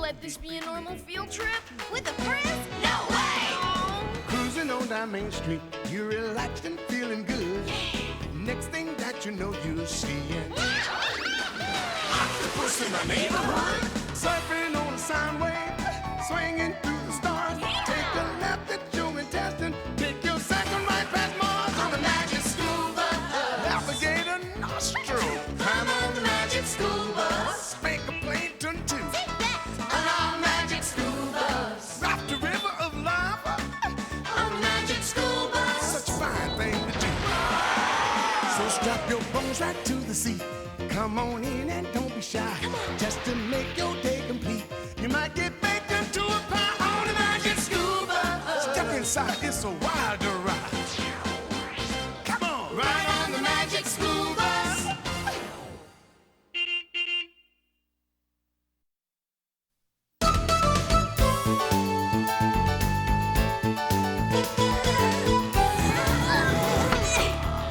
let this be a normal field trip? With a Frizz? No way! Oh. Cruising on down Main Street, you're relaxed and feeling good. Next thing that you know, you're seeing octopus in the neighborhood. Surfing on a sine wave, swinging through the stars. Take a left at your intestine, take your second right past Mars on the magic school bus. Alligator nostril, climb on the magic school bus. Make a plankton too. Take that! On our magic school bus. Rock the river of lava on the magic school bus. Such a fine thing to do. So strap your bones right to the seat. Come on in and don't be shy. Just to make your day complete. You might get baked into a pie on the magic school bus. Step inside, it's a wilder ride. Come on, ride on the magic school bus.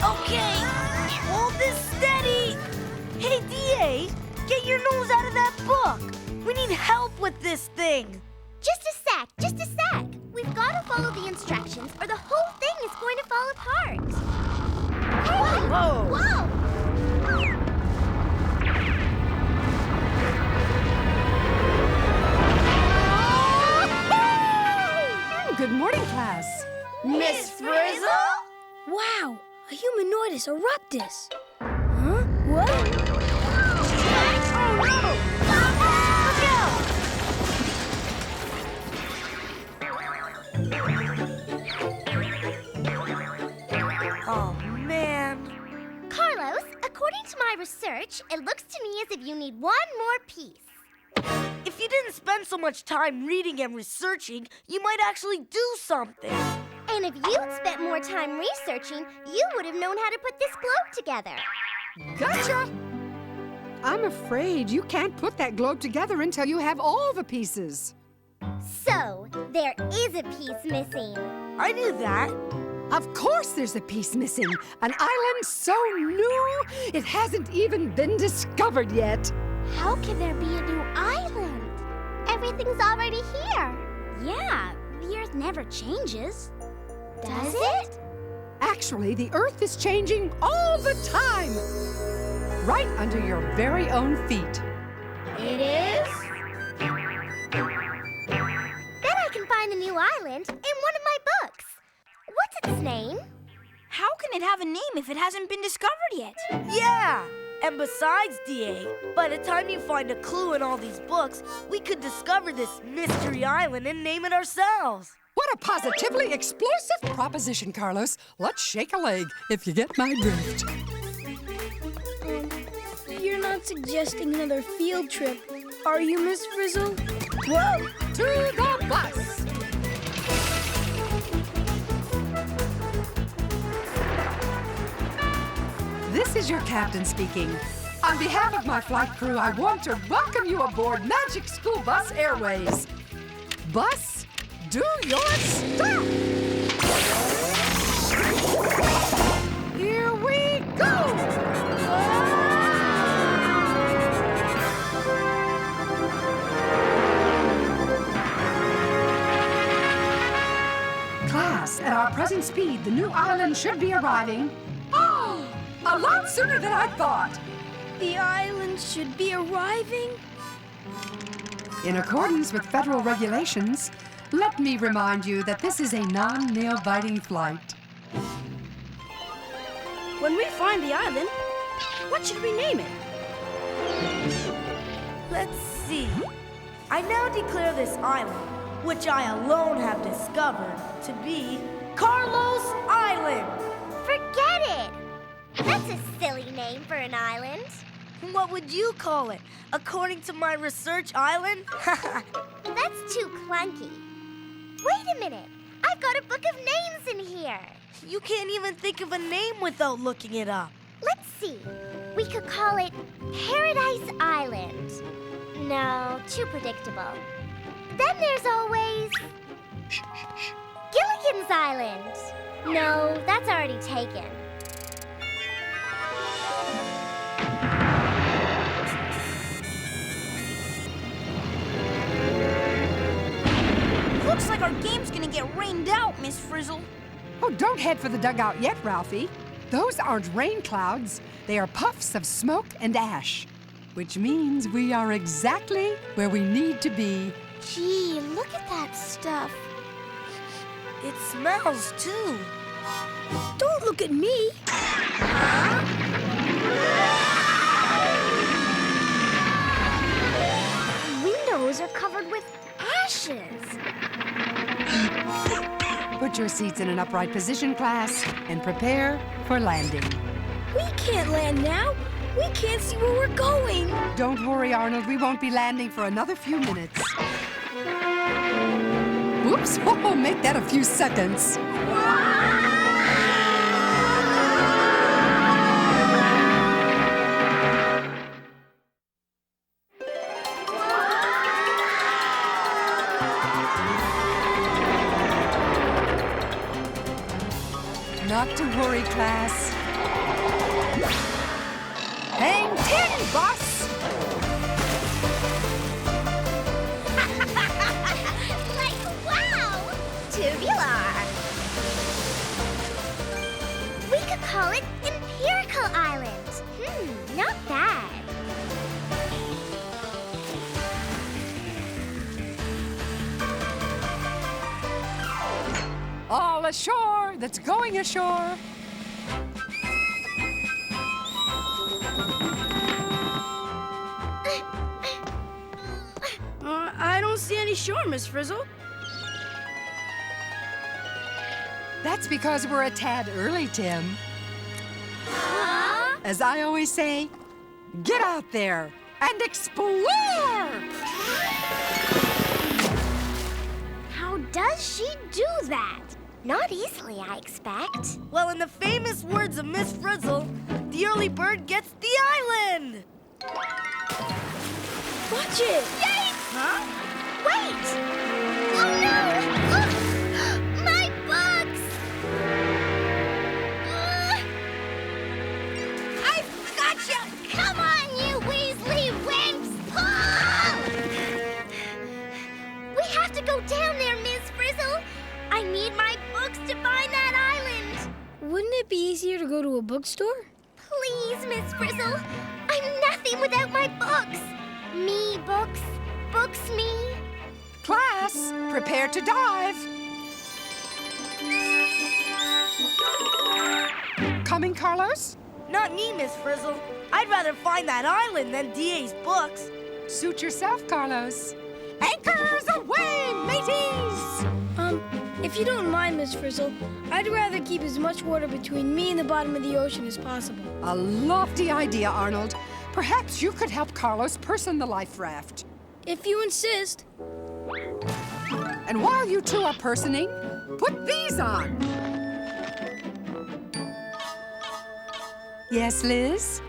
Okay, hold this steady. Hey, DA, get your nose out of that book. We need help with this thing. Just a sec. We've got to follow the instructions or the whole thing is going to fall apart. Hey! Whoa. Good morning, class. Miss Frizzle? Wow, a humanoidus eruptus. Huh? What? Oh, no! Look out! Oh, man. Carlos, according to my research, it looks to me as if you need one more piece. If you didn't spend so much time reading and researching, you might actually do something. And if you'd spent more time researching, you would have known how to put this globe together. Gotcha! I'm afraid you can't put that globe together until you have all the pieces. So, there is a piece missing. I knew that. Of course there's a piece missing. An island so new, it hasn't even been discovered yet. How can there be a new island? Everything's already here. Yeah, the Earth never changes. Does it? Actually, the Earth is changing all the time. Right under your very own feet. It is? Then I can find the new island in one of my books. What's its name? How can it have a name if it hasn't been discovered yet? Yeah! And besides, DA, by the time you find a clue in all these books, we could discover this mystery island and name it ourselves. What a positively explosive proposition, Carlos. Let's shake a leg, if you get my drift. You're not suggesting another field trip, are you, Miss Frizzle? Whoa! To the bus! This is your captain speaking. On behalf of my flight crew, I want to welcome you aboard Magic School Bus Airways. Bus, do your stuff! Here we go! Class, at our present speed, the new island should be arriving. Oh, a lot sooner than I thought. The island should be arriving? In accordance with federal regulations, let me remind you that this is a non-nail-biting flight. When we find the island, what should we name it? Let's see. I now declare this island, which I alone have discovered, to be Carlos Island. Forget it! That's a silly name for an island. What would you call it? According to my research island? That's too clunky. Wait a minute. I've got a book of names in here. You can't even think of a name without looking it up. Let's see. We could call it Paradise Island. No, too predictable. Then there's always Gilligan's Island. No, that's already taken. get rained out, Miss Frizzle. Oh, don't head for the dugout yet, Ralphie. Those aren't rain clouds. They are puffs of smoke and ash, which means we are exactly where we need to be. Gee, look at that stuff. It smells, too. Don't look at me. Windows are covered with ashes. Put your seats in an upright position, class, and prepare for landing. We can't land now. We can't see where we're going. Don't worry, Arnold. We won't be landing for another few minutes. Whoops! Oh, make that a few seconds. Not to worry, class. Hang 10, boss! Like, wow! Tubular. We could call it Empirical Island. Not bad. All ashore that's going ashore. I don't see any shore, Miss Frizzle. That's because we're a tad early, Tim. Huh? As I always say, get out there and explore! How does she do that? Not easily, I expect. Well, in the famous words of Miss Frizzle, the early bird gets the island. Watch it. Huh? Wait! Oh no! Look! My books! I've got you! Come on, you Weasley wimps! Pull! We have to go down there, Miss Frizzle. I need my books to find that island. Wouldn't it be easier to go to a bookstore? Please, Miss Frizzle. I'm nothing without my books. Me books, books me. Class, prepare to dive. Coming, Carlos? Not me, Miss Frizzle. I'd rather find that island than DA's books. Suit yourself, Carlos. Anchors away, mateys! If you don't mind, Miss Frizzle, I'd rather keep as much water between me and the bottom of the ocean as possible. A lofty idea, Arnold. Perhaps you could help Carlos person the life raft. If you insist. And while you two are personing, put these on. Yes, Liz?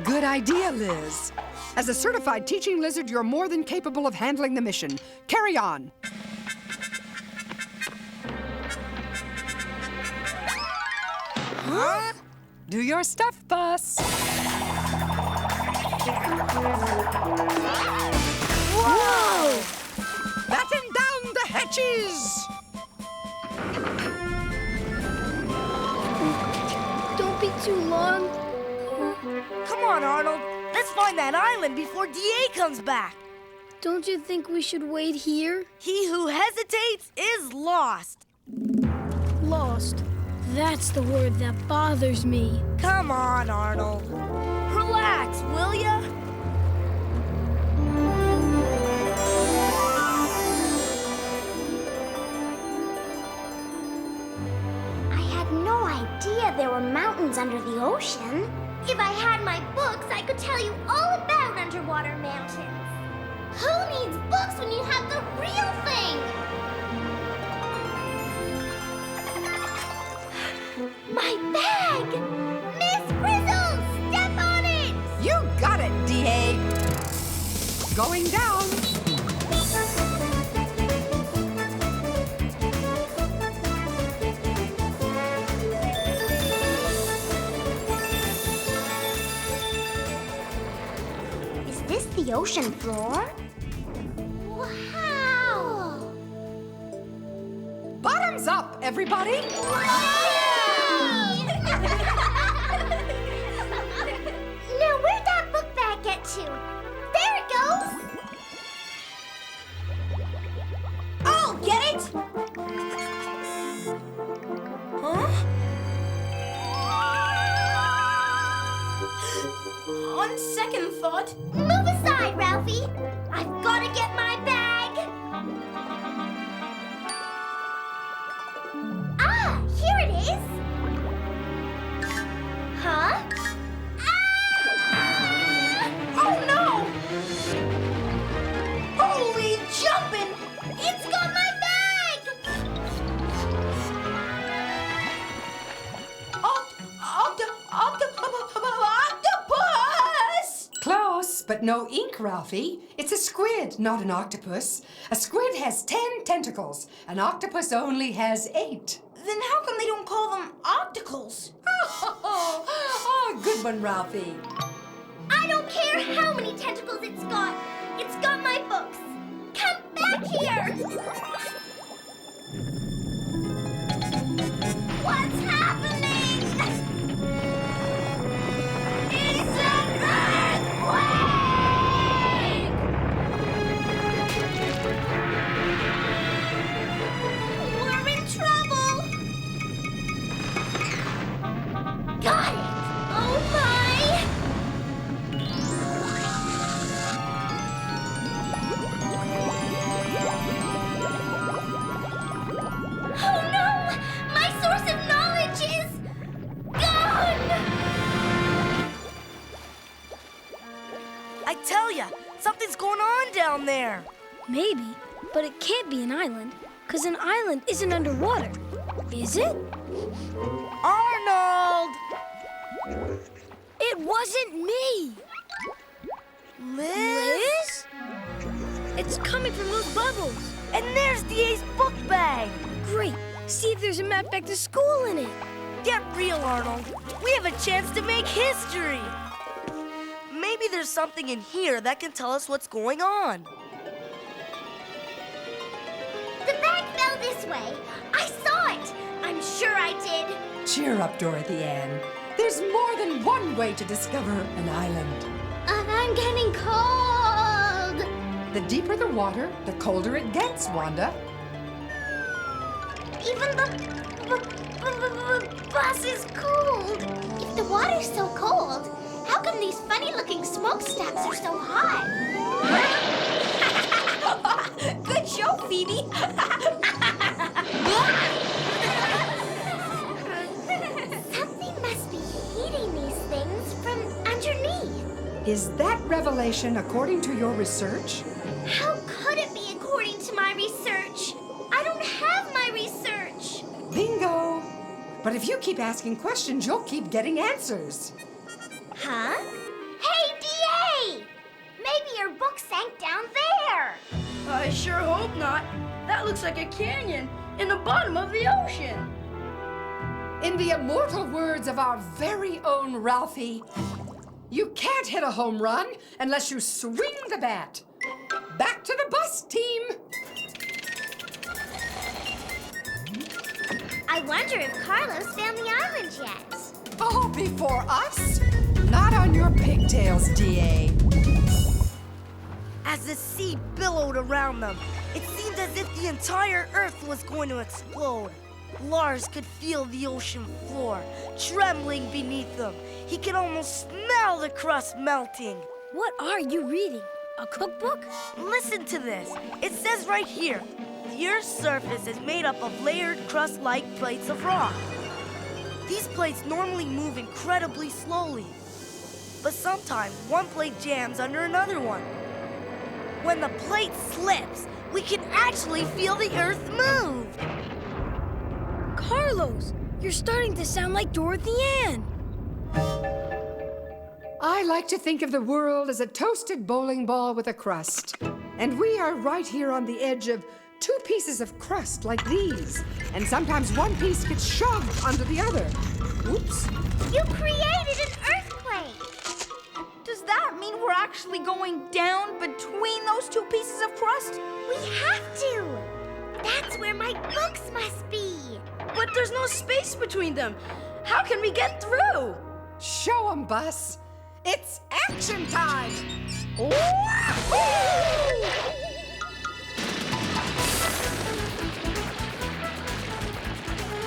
Good idea, Liz. As a certified teaching lizard, you're more than capable of handling the mission. Carry on. Huh? Do your stuff, Bus. Whoa! Batten down the hatches! Don't be too long. Come on, Arnold. Let's find that island before DA comes back. Don't you think we should wait here? He who hesitates is lost. Lost. That's the word that bothers me. Come on, Arnold. Relax, will ya? I had no idea there were mountains under the ocean. If I had my books, I could tell you all about underwater mountains. Who needs books when you have the real thing? My bag! Miss Frizzle, step on it! You got it, D.A. Going down. Is this the ocean floor? Wow! everybody? Now, where'd that book bag get to? There it goes! I'll get it! Huh? On second thought... Move aside, Ralphie! I've got to get my bag! Ah, here it is! Huh? Ah! Oh no! Holy jumping! It's got my bag! Octopus! Close, but no ink, Ralphie. It's a squid, not an octopus. A squid has 10 tentacles. An octopus only has 8. Then how come they don't call them octacles? Oh, good one, Ralphie. I don't care how many tentacles it's got. It's got my books. Come back here! What's happening? It's an earthquake! We're in trouble! Got it! Oh my! Oh no! My source of knowledge is gone! I tell ya, something's going on down there. Maybe, but it can't be an island, because an island isn't underwater. Is it? Arnold! It wasn't me! Liz? It's coming from those bubbles. And there's DA's book bag. Great. See if there's a map back to school in it. Get real, Arnold. We have a chance to make history. Maybe there's something in here that can tell us what's going on. The bag fell this way. I saw it. I'm sure I did. Cheer up, Dorothy Ann. There's more than one way to discover an island. I'm getting cold. The deeper the water, the colder it gets, Wanda. Even the bus is cold. If the water's so cold, how come these funny-looking smokestacks are so hot? Good show, Phoebe. Something must be heating these things from underneath. Is that revelation according to your research? How could it be according to my research? I don't have my research. Bingo! But if you keep asking questions, you'll keep getting answers. Huh? Hey, DA! Maybe your book sank down there. I sure hope not. That looks like a canyon in the bottom of the ocean. In the immortal words of our very own Ralphie, you can't hit a home run unless you swing the bat. Back to the bus, team! I wonder if Carlos found the island yet. Oh, before us? Not on your pigtails, DA. As the sea billowed around them, it seemed as if the entire Earth was going to explode. Lars could feel the ocean floor trembling beneath them. He could almost smell the crust melting. What are you reading? A cookbook? Listen to this. It says right here, the Earth's surface is made up of layered crust-like plates of rock. These plates normally move incredibly slowly, but sometimes one plate jams under another one. When the plate slips, we can actually feel the Earth move. Carlos, you're starting to sound like Dorothy Ann. I like to think of the world as a toasted bowling ball with a crust. And we are right here on the edge of two pieces of crust like these. And sometimes one piece gets shoved under the other. Oops. You created an earthquake. Does that mean we're actually going down between those two pieces of crust? We have to. That's where my books must be. But there's no space between them. How can we get through? Show 'em, Bus. It's action time!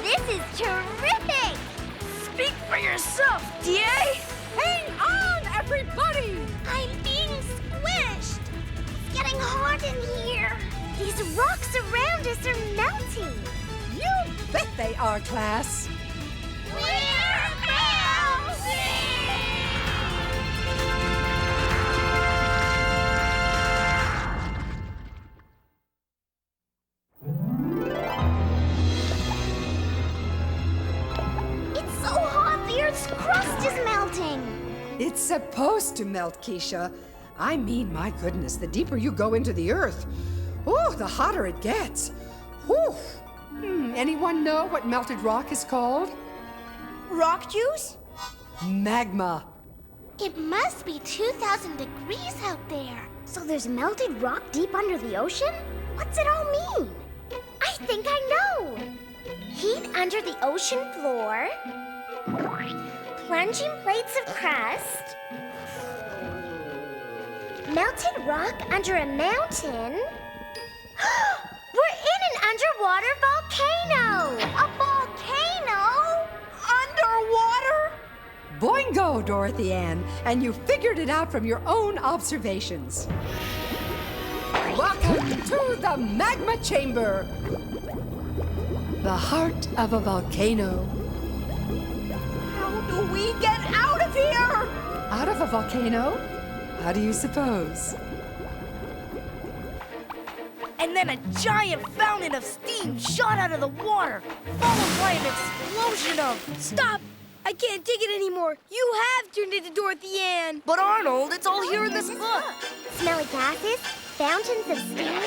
This is terrific! Speak for yourself, DA! Hang on, everybody! I'm being squished. It's getting hot in here. These rocks around us are melting. You bet they are, class. We're melting! It's so hot, the Earth's crust is melting. It's supposed to melt, Keisha. I mean, my goodness, the deeper you go into the earth, the hotter it gets. Whew. Anyone know what melted rock is called? Rock juice? Magma. It must be 2,000 degrees out there. So there's melted rock deep under the ocean? What's it all mean? I think I know. Heat under the ocean floor. Plunging plates of crust. Melted rock under a mountain. We're in an underwater volcano! A volcano? Underwater? Boingo, Dorothy Ann, and you figured it out from your own observations. Welcome to the magma chamber, the heart of a volcano. How do we get out of here? Out of a volcano? How do you suppose? And then a giant fountain of steam shot out of the water, followed by an explosion of... Stop! I can't take it anymore. You have turned into Dorothy Ann. But Arnold, it's all here in this book. Smelly gases, fountains of steam.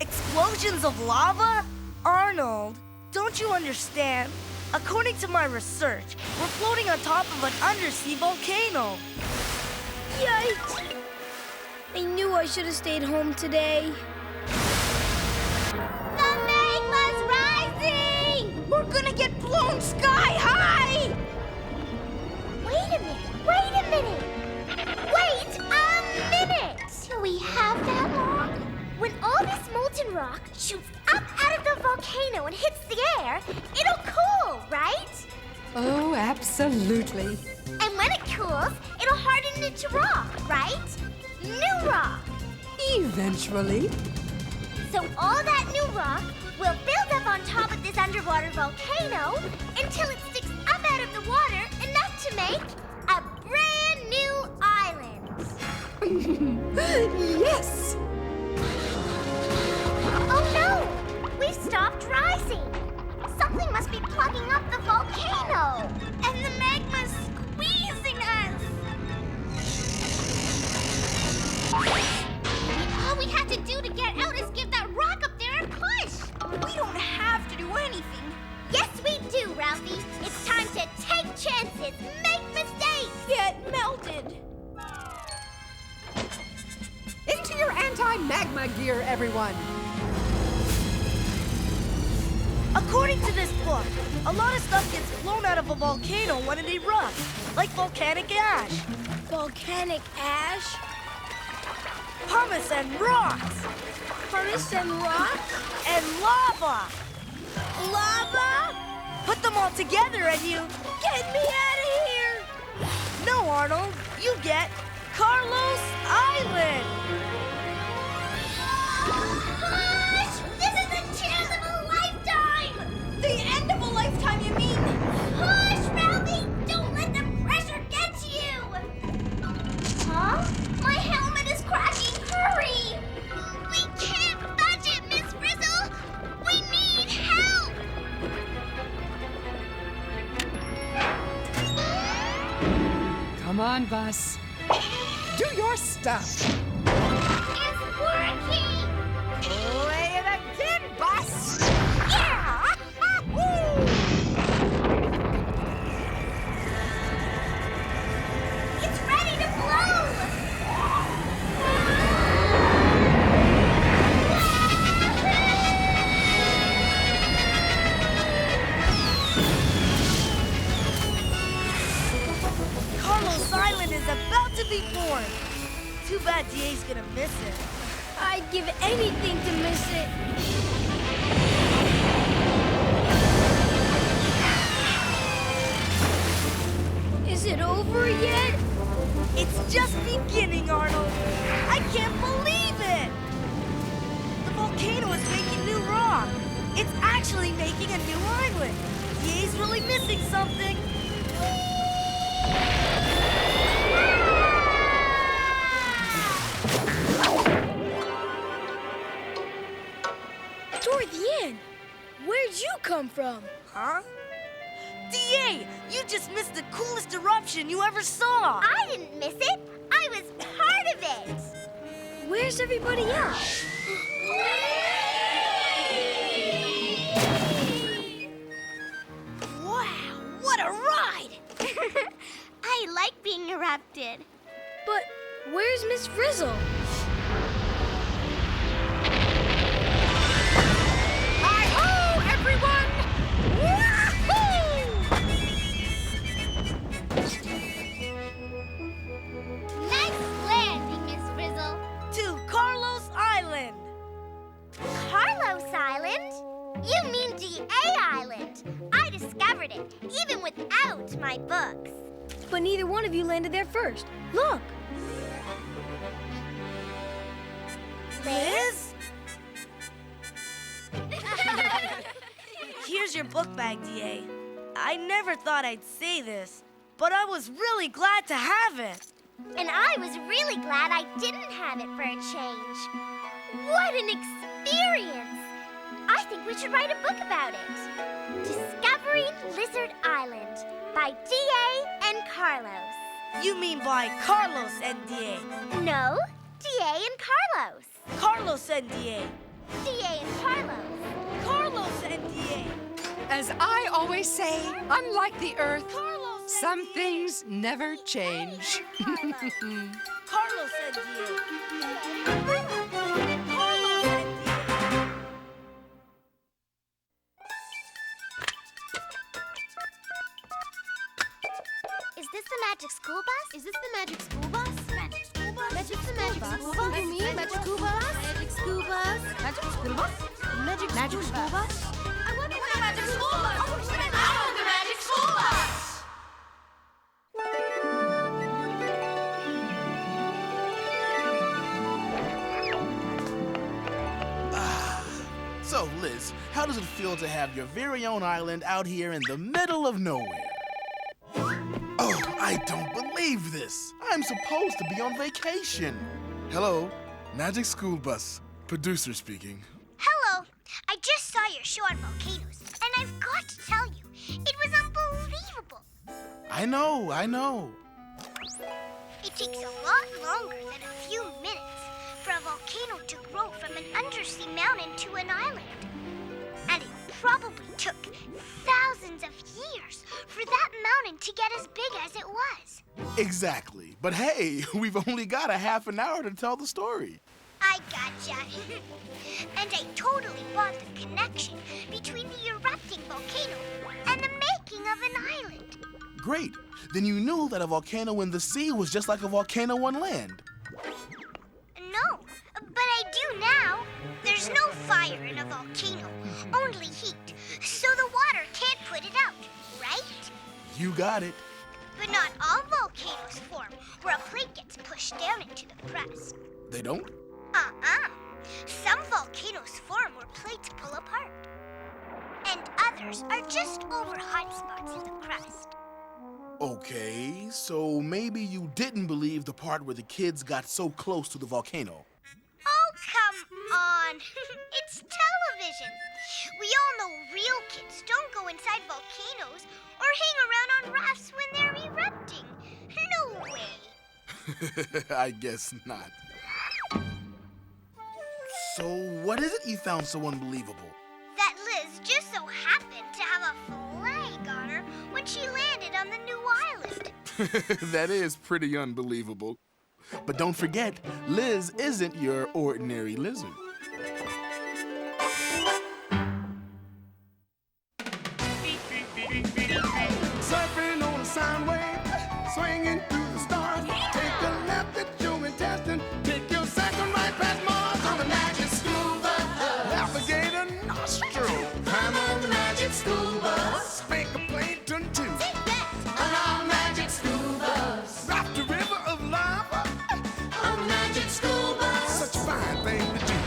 Explosions of lava? Arnold, don't you understand? According to my research, we're floating on top of an undersea volcano. Yikes! I knew I should have stayed home today. The magma's rising! We're gonna get blown sky high! Wait a minute! Wait a minute! Do we have that long? When all this molten rock shoots up out of the volcano and hits the air, it'll cool, right? Oh, absolutely. And when it cools, it'll harden into rock, right? New rock! Eventually. So all that new rock will build up on top of this underwater volcano until it sticks up out of the water enough to make a brand new island. Yes! Oh no! We've stopped rising. Something must be plugging up the volcano. And the magma's squeezing us. All we have to do to get out is give that rock up there a push. We don't have to do anything. Yes, we do, Ralphie. It's time to take chances, make mistakes. Get melted. Into your anti-magma gear, everyone. According to this book, a lot of stuff gets blown out of a volcano when it erupts, like volcanic ash, Volcanic ash? pumice and rocks, Furnace and rocks? and lava. Lava? Put them all together and you... Get me out of here! No, Arnold, you get Carlos Island. Push! This is the chance of a lifetime! The end of a lifetime, you mean? Push, Ralphie! Don't let the pressure get to you! Huh? My helmet is cracking! Hurry! We can't budge it, Miss Frizzle! We need help! Come on, Bus. Do your stuff. It's working! Play it again, Bus. Yeah! It's ready to blow! Carlos Island is about to be born. Too bad DA's gonna miss it. I'd give anything to miss it. Is it over yet? It's just beginning, Arnold. I can't believe it! The volcano is making new rock. It's actually making a new island. DA's really missing something. Dorothy Ann, where'd you come from? Huh? DA, you just missed the coolest eruption you ever saw. I didn't miss it. I was part of it. Where's everybody else? Wow, what a ride! I like being erupted. But where's Miss Frizzle? Hi-ho, everyone! Nice landing, Miss Frizzle. To Carlos Island. Carlos Island? You mean DA Island. I discovered it, even without my books. But neither one of you landed there first. Look. Liz? Here's your book bag, DA. I never thought I'd say this, but I was really glad to have it. And I was really glad I didn't have it for a change. What an experience! I think we should write a book about it. Discovering Lizard Island by DA and Carlos. You mean by Carlos and DA. No, DA and Carlos. Carlos and DA. DA and Carlos. Carlos and DA. As I always say, unlike the Earth, Carlos and some DA. things never change. Carlos and DA. Carlos and DA. Is this the magic school bus? Is this the magic school bus? Magic school bus? Magic the magic school bus? You mean magic school bus? Magic school bus? Magic school bus? Magic school bus? I wonder what the magic school bus. I know the magic school bus! So, Liz, how does it feel to have your very own island out here in the middle of nowhere? Oh, I don't believe this. I'm supposed to be on vacation. Hello, Magic School Bus. Producer speaking. Hello. I just saw your show on volcanoes, and I've got to tell you, it was unbelievable. I know. It takes a lot longer than a few minutes for a volcano to grow from an undersea mountain to an island. And it probably took thousands of years for that mountain to get as big as it was. Exactly. But hey, we've only got a half an hour to tell the story. I gotcha. And I totally bought the connection between the erupting volcano and the making of an island. Great. Then you knew that a volcano in the sea was just like a volcano on land. No, but I do now. There's no fire in a volcano, only heat, so the water can't put it out, right? You got it. But not all volcanoes form where a plate gets pushed down into the crust. They don't? Some volcanoes form where plates pull apart. And others are just over hot spots in the crust. Okay, so maybe you didn't believe the part where the kids got so close to the volcano. Oh, come on. It's television. We all know real kids don't go inside volcanoes or hang around on rafts when they're erupting. No way. I guess not. So what is it you found so unbelievable? That Liz just so happened to have a flag on her when she landed on the new island. That is pretty unbelievable. But don't forget, Liz isn't your ordinary lizard. Surfing on a sound wave, swinging through the stars. Take a left at your intestine, take your second right past Mars on the magic school bus. Navigate a nostril, climb on the magic school bus. Spank a plankton too. Take that! On our magic school bus. Raft a river of lava on the magic school bus. Such a fine thing to do.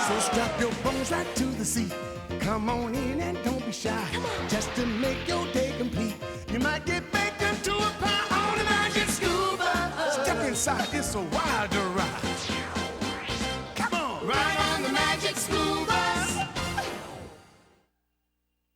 So strap your bones right to the seat. Come on in and don't be shy. Just to make your